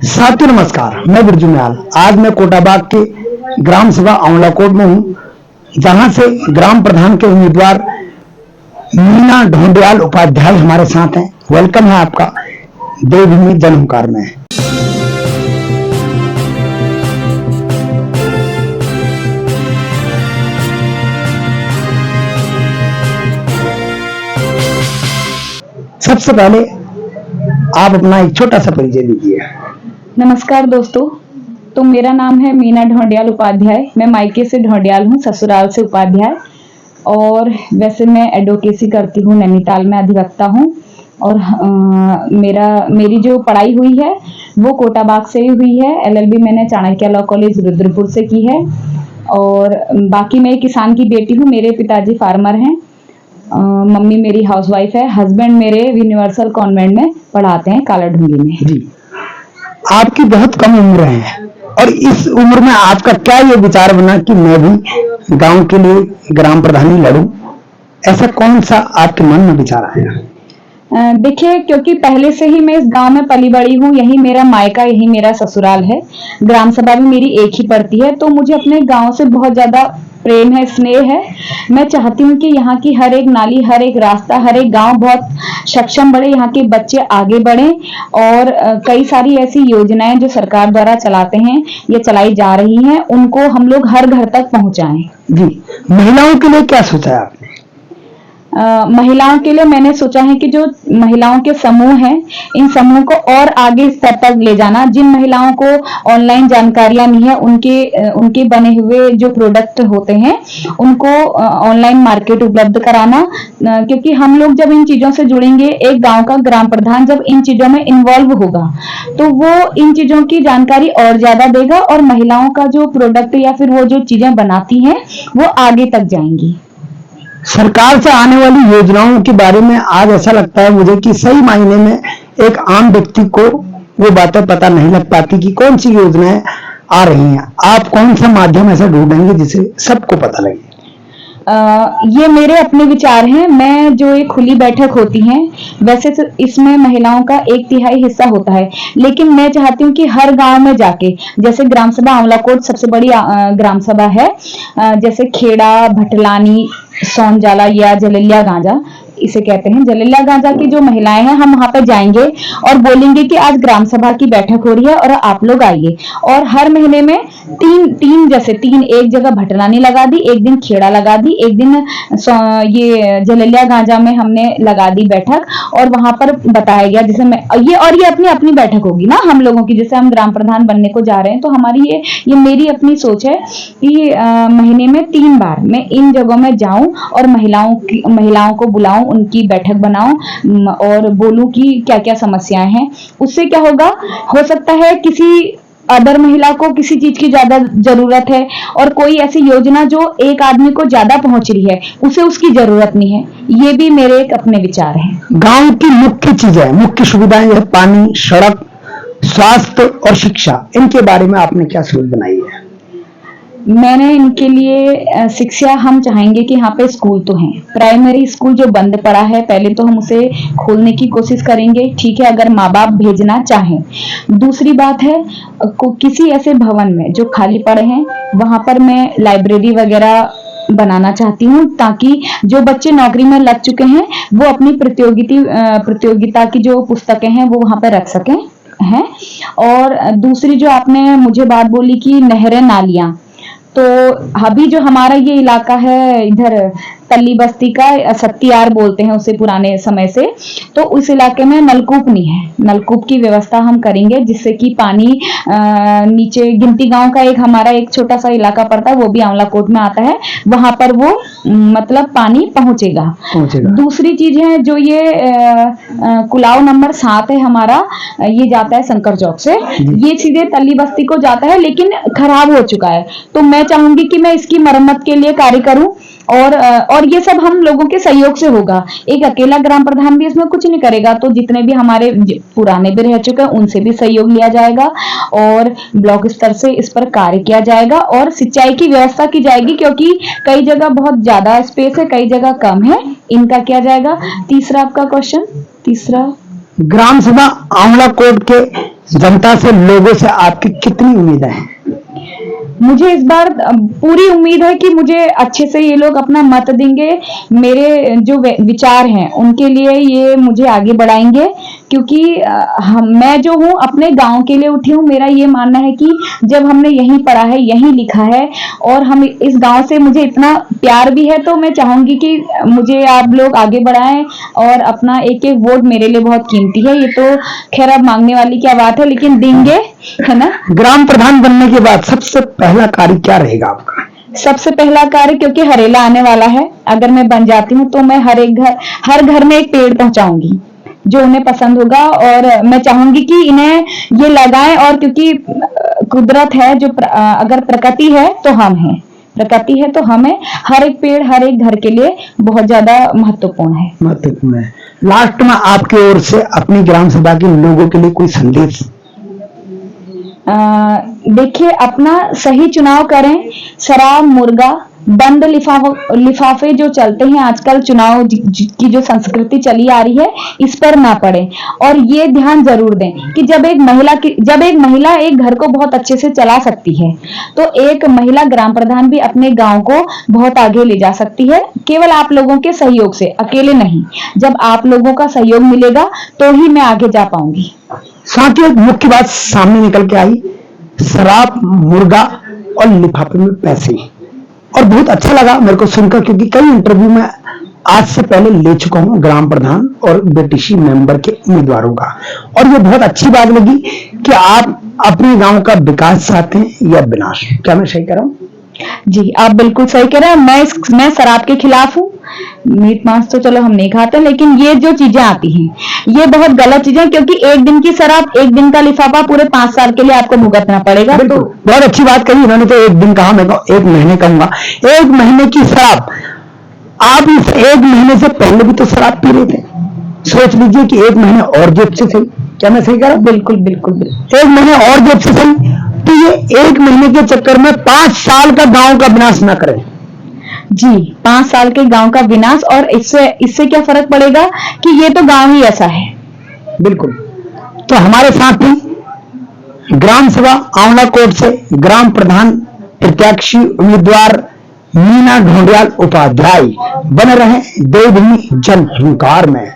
साथियों नमस्कार, मैं बिरजू निहाल। आज मैं कोटाबाग के ग्राम सभा आंवलाकोट में हूँ, जहां से ग्राम प्रधान के उम्मीदवार मीना ढोंडियाल उपाध्याय हमारे साथ हैं। वेलकम है आपका देवभूमि जनहुंकार में। सबसे पहले आप अपना एक छोटा सा परिचय दीजिए। नमस्कार दोस्तों, तो मेरा नाम है मीना ढोंडियाल उपाध्याय। मैं मायके से ढोंडियाल हूँ, ससुराल से उपाध्याय। और वैसे मैं एडवोकेसी करती हूँ, नैनीताल में अधिवक्ता हूँ। और मेरी जो पढ़ाई हुई है वो कोटाबाग से ही हुई है। LLB मैंने चाणक्य लॉ कॉलेज रुद्रपुर से की है। और बाकी मैं एक किसान की बेटी हूँ। मेरे पिताजी फार्मर हैं, मम्मी मेरी हाउसवाइफ है, हस्बैंड मेरे यूनिवर्सल कॉन्वेंट में पढ़ाते हैं कालाढूंगी में। जी, आपकी बहुत कम उम्र है और इस उम्र में आपका क्या ये विचार बना कि मैं भी गांव के लिए ग्राम प्रधानी लड़ूं? ऐसा कौन सा आपके मन में विचार आया? देखिए, क्योंकि पहले से ही मैं इस गांव में पली बड़ी हूँ, यही मेरा मायका, यही मेरा ससुराल है। ग्राम सभा भी मेरी एक ही पड़ती है, तो मुझे अपने गांव से बहुत ज्यादा प्रेम है, स्नेह है। मैं चाहती हूँ कि यहाँ की हर एक नाली, हर एक रास्ता, हर एक गांव बहुत सक्षम बढ़े, यहाँ के बच्चे आगे बढ़े। और कई सारी ऐसी योजनाएं जो सरकार द्वारा चलाते हैं या चलाई जा रही हैं, उनको हम लोग हर घर तक पहुंचाएं। जी, महिलाओं के लिए क्या सोचा है आपने? महिलाओं के लिए मैंने सोचा है कि जो महिलाओं के समूह हैं, इन समूह को और आगे स्तर तक ले जाना। जिन महिलाओं को ऑनलाइन जानकारियां नहीं है, उनके बने हुए जो प्रोडक्ट होते हैं उनको ऑनलाइन मार्केट उपलब्ध कराना। क्योंकि हम लोग जब इन चीजों से जुड़ेंगे, एक गांव का ग्राम प्रधान जब इन चीजों में इन्वॉल्व होगा तो वो इन चीजों की जानकारी और ज्यादा देगा, और महिलाओं का जो प्रोडक्ट या फिर वो जो चीजें बनाती हैं वो आगे तक जाएंगी। सरकार से आने वाली योजनाओं के बारे में आज ऐसा लगता है मुझे कि सही मायने में एक आम व्यक्ति को वो बातें पता नहीं लग पाती कि कौन सी योजनाएं आ रही हैं। आप कौन सा माध्यम ऐसा ढूंढेंगे जिसे सबको पता लगे? ये मेरे अपने विचार हैं। मैं जो एक खुली बैठक होती है, वैसे तो इसमें महिलाओं का 1/3 हिस्सा होता है, लेकिन मैं चाहती हूँ कि हर गांव में जाके, जैसे ग्राम सभा आंवलाकोट सबसे बड़ी ग्राम सभा है, जैसे खेड़ा, भटलानी, सोनजाला या जलेलिया गांजा इसे कहते हैं, जलेलिया गांजा की जो महिलाएं हैं, हम वहां पर जाएंगे और बोलेंगे कि आज ग्राम सभा की बैठक हो रही है और आप लोग आइए। और हर महीने में तीन एक जगह भटलानी लगा दी, एक दिन खेड़ा लगा दी, एक दिन ये जलेलिया गांजा में हमने लगा दी बैठक। और वहां पर बताया गया, जैसे मैं ये अपनी अपनी बैठक होगी ना हम लोगों की, जैसे हम ग्राम प्रधान बनने को जा रहे हैं, तो हमारी ये मेरी अपनी सोच है कि महीने में 3 बार मैं इन जगहों में जाऊं और महिलाओं को बुलाऊं, उनकी बैठक बनाऊं और बोलूं कि क्या क्या समस्याएं हैं। उससे क्या होगा, हो सकता है किसी अदर महिला को किसी चीज की ज्यादा जरूरत है और कोई ऐसी योजना जो एक आदमी को ज्यादा पहुंच रही है, उसे उसकी जरूरत नहीं है। ये भी मेरे एक अपने विचार हैं। गांव की मुख्य चीजें, मुख्य सुविधाएं है पानी, सड़क, स्वास्थ्य और शिक्षा, इनके बारे में आपने क्या सोच बनाई है? मैंने इनके लिए शिक्षा, हम चाहेंगे कि यहाँ पे स्कूल तो हैं, प्राइमरी स्कूल जो बंद पड़ा है, पहले तो हम उसे खोलने की कोशिश करेंगे, ठीक है, अगर माँ बाप भेजना चाहें। दूसरी बात है, किसी ऐसे भवन में जो खाली पड़े हैं, वहां पर मैं लाइब्रेरी वगैरह बनाना चाहती हूँ, ताकि जो बच्चे नौकरी में लग चुके हैं वो अपनी प्रतियोगिता की जो पुस्तकें हैं वो वहां पर रख सकें हैं। और दूसरी जो आपने मुझे बात बोली कि नहरें, नालियां, तो अभी जो हमारा ये इलाका है इधर तल्ली बस्ती का, सत्तियार बोलते हैं उसे पुराने समय से, तो उस इलाके में नलकूप नहीं है। नलकूप की व्यवस्था हम करेंगे, जिससे कि पानी नीचे गिनती गांव का हमारा एक छोटा सा इलाका पड़ता है, वो भी आंवलाकोट में आता है, वहां पर वो मतलब पानी पहुंचेगा। दूसरी चीज है जो ये कुलाव नंबर 7 है हमारा, ये जाता है शंकर चौक से, ये सीधे तल्ली बस्ती को जाता है, लेकिन खराब हो चुका है। तो मैं चाहूंगी कि मैं इसकी मरम्मत के लिए कार्य करूं, और ये सब हम लोगों के सहयोग से होगा। एक अकेला ग्राम प्रधान भी इसमें कुछ नहीं करेगा, तो जितने भी हमारे पुराने भी रह चुके हैं उनसे भी सहयोग लिया जाएगा और ब्लॉक स्तर से इस पर कार्य किया जाएगा और सिंचाई की व्यवस्था की जाएगी, क्योंकि कई जगह बहुत ज्यादा स्पेस है, कई जगह कम है, इनका किया जाएगा। तीसरा आपका क्वेश्चन, तीसरा ग्राम सभा आंवलाकोट के जनता से, लोगों से आपकी कितनी उम्मीदें हैं? मुझे इस बार पूरी उम्मीद है कि मुझे अच्छे से ये लोग अपना मत देंगे। मेरे जो विचार हैं उनके लिए ये मुझे आगे बढ़ाएंगे, क्योंकि मैं जो हूँ अपने गांव के लिए उठी हूँ। मेरा ये मानना है कि जब हमने यहीं पढ़ा है, यहीं लिखा है और हम इस गांव से मुझे इतना प्यार भी है, तो मैं चाहूंगी कि मुझे आप लोग आगे बढ़ाएं और अपना एक एक वोट मेरे लिए बहुत कीमती है। ये तो खैर अब मांगने वाली क्या बात है, लेकिन देंगे, है ना। ग्राम प्रधान बनने के बाद सबसे पहला कार्य क्या रहेगा आपका? सबसे पहला कार्य, क्योंकि हरेला आने वाला है, अगर मैं बन जाती हूँ तो मैं हर घर में एक पेड़ पहुंचाऊंगी जो उन्हें पसंद होगा, और मैं चाहूंगी कि इन्हें ये लगाएं। और क्योंकि कुदरत है जो अगर प्रकृति है तो हम हैं, प्रकृति है तो हमें हर एक पेड़ हर एक घर के लिए बहुत ज्यादा महत्वपूर्ण है। लास्ट में आपकी ओर से अपनी ग्राम सभा के लोगों के लिए कोई संदेश? देखिए, अपना सही चुनाव करें। शराब, मुर्गा, बंद लिफाफे जो चलते हैं आजकल, चुनाव की जो संस्कृति चली आ रही है, इस पर ना पड़े। और ये ध्यान जरूर दें कि जब एक महिला एक घर को बहुत अच्छे से चला सकती है, तो एक महिला ग्राम प्रधान भी अपने गांव को बहुत आगे ले जा सकती है, केवल आप लोगों के सहयोग से, अकेले नहीं। जब आप लोगों का सहयोग मिलेगा तो ही मैं आगे जा पाऊंगी। साथ ही एक मुख्य बात सामने निकल के आई, शराब, मुर्गा और लिफाफे में पैसे, और बहुत अच्छा लगा मेरे को सुनकर, क्योंकि कई इंटरव्यू में आज से पहले ले चुका हूं ग्राम प्रधान और बीटीसी मेंबर के उम्मीदवारों का, और ये बहुत अच्छी बात लगी कि आप अपने गांव का विकास चाहते हैं या विनाश। क्या मैं सही कह रहा हूं? जी, आप बिल्कुल सही कह रहे हैं। मैं शराब के खिलाफ हूँ। मीट मांस तो चलो हम नहीं खाते, लेकिन ये जो चीजें आती हैं ये बहुत गलत चीजें, क्योंकि एक दिन की शराब, एक दिन का लिफाफा पूरे 5 साल के लिए आपको भुगतना पड़ेगा। तो बहुत अच्छी बात कही इन्होंने, तो एक दिन कहा, मैं एक महीने कहूंगा। एक महीने की शराब, आप इस एक महीने से पहले भी तो शराब पी रहे थे, सोच लीजिए कि एक महीने और जेब से सही। क्या मैं सही कह रहा हूं? बिल्कुल बिल्कुल बिल्कुल। एक महीने और जेब से सही, तो ये एक महीने के चक्कर में 5 साल का गांव का विनाश ना करें। जी, 5 साल के गांव का विनाश, और इससे क्या फर्क पड़ेगा कि ये तो गांव ही ऐसा है। बिल्कुल। तो हमारे साथ ही ग्राम सभा आंवला कोट से ग्राम प्रधान प्रत्याशी उम्मीदवार मीना ढोंडियाल उपाध्याय बने रहे देवभूमि जन हुंकार में।